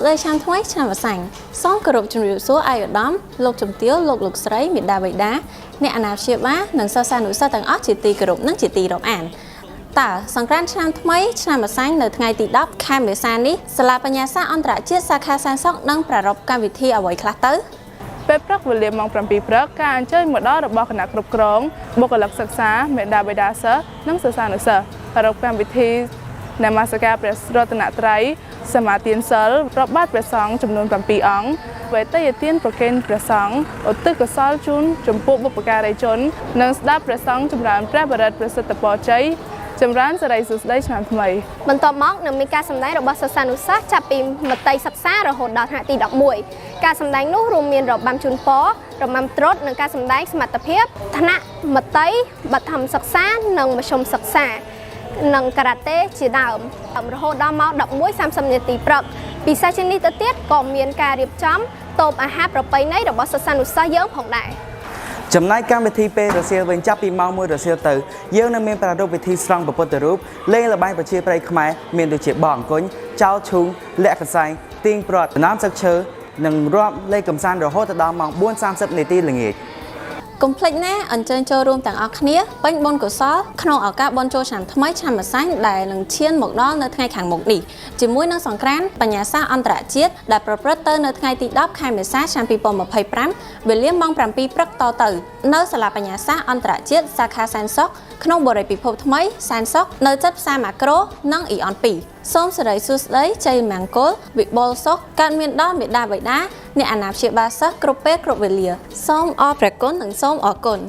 ស្ដីឆ្នាំថ្មីឆ្នាំវស្សាសូមគោរពជំរាបសួរអាយុដំលោកជំទាវលោកស្រីមេដាបៃតាអ្នកអាណាព្យាបាលនិងសិស្សានុសិស្សទាំងអស់ជាទីគោរពនិងជាទីរាប់អានតើសង្គ្រាមឆ្នាំថ្មីឆ្នាំវស្សានៅថ្ងៃទី10ខែមេសានេះសាលាបញ្ញាសាស្ត្រអន្តរជាតិសាខាសែនសុខនឹងប្រារព្ធកម្មវិធីអ្វីខ្លះទៅពេលព្រឹកវេលាម៉ោង 7 ព្រឹកការអញ្ជើញមកដល់របស់គណៈគ្រប់គ្រងបុគ្គលិកសិក្សាមេដាបេដាសិស្សនិងសិស្សានុសិស្សប្រារព្ធកម្មវិធីនមស្ការព្រះរតនត្រ័យសមាទានសិលរាប់បាត់ព្រះសង្ឃចំនួន 7 អង្គវេទិយទានប្រគេនព្រះសង្ឃឧទ្ទិសកុសលជូនចំពោះបុព្វការីជននិងស្ដាប់ព្រះសង្ឃចម្រើនព្រះបរិត្តប្រសិទ្ធពរជ័យចម្រើនសិរីសួស្ដីឆ្នាំថ្មីបន្ទាប់មកនឹងមានការសម្ដែងរបស់សិស្សានុសិស្សចាប់ពីមត្តេយសិក្សារហូតដល់ថ្នាក់ទី11ការសម្ដែងនោះរួមមានរបាំជូនពររបាំត្រុដិនិងការសម្ដែងសមត្ថភាពថ្នាក់មត្តេយបឋមសិក្សានិងមធ្យមសិក្សានិងការ៉ាតេជាដើមរហូតដល់ម៉ោង 11:30 នាទីព្រឹកពិសេសជាងនេះទៅទៀតក៏មានការរៀបចំតូបអាហារប្រពៃណីរបស់សិស្សានុសិស្សយើងផងដែរចំណែកកម្មវិធីពេលរសៀលវិញចាប់ពីម៉ោង 1 រសៀលទៅយើងនឹងមានប្រារព្ធពិធីស្រង់ព្រះពុទ្ធរូបលេងល្បែងប្រជាប្រិយខ្មែរមានដូចជាបោះអង្គញ់ចោលឈូងលាក់កសែងទាញព្រ័ត្រដំណាំសឹកឈើនិងរាប់លេងកម្សាន្តរហូតដល់ម៉ោង 4:30 នាទីល្ងាចកុំភ្លេចណាអញ្ជើញចូលរួមទាំងអស់គ្នាពេញបុណ្យកុសលក្នុងឱកាសបុណ្យចូលឆ្នាំថ្មីឆ្នាំវស្សាដែលនឹងឈានមកដល់នៅថ្ងៃខាងមុខនេះជាមួយនឹងសង្គ្រាមបញ្ញាសាស្ត្រអន្តរជាតិដែលប្រព្រឹត្តទៅនៅថ្ងៃទី10ខែមេសាឆ្នាំ2025វេលាម៉ោង 7 ព្រឹកតទៅនៅសាលាបញ្ញាសាស្ត្រអន្តរជាតិសាខាសែនសុខក្នុងបរិយាពិភពថ្មីសែនសុខនៅជិតផ្សារម៉ាក្រូនិងអ៊ីអន2សូមសិរីសួស្ដីជ័យមង្គលវិបុលសុខកើតមានដល់មេដាបៃតាអ្នកអាណាព្យាបាលសិស្សគ្រប់ពេលគ្រប់វេលាសូមអរព្រះគុណនិងសូមអរគុណ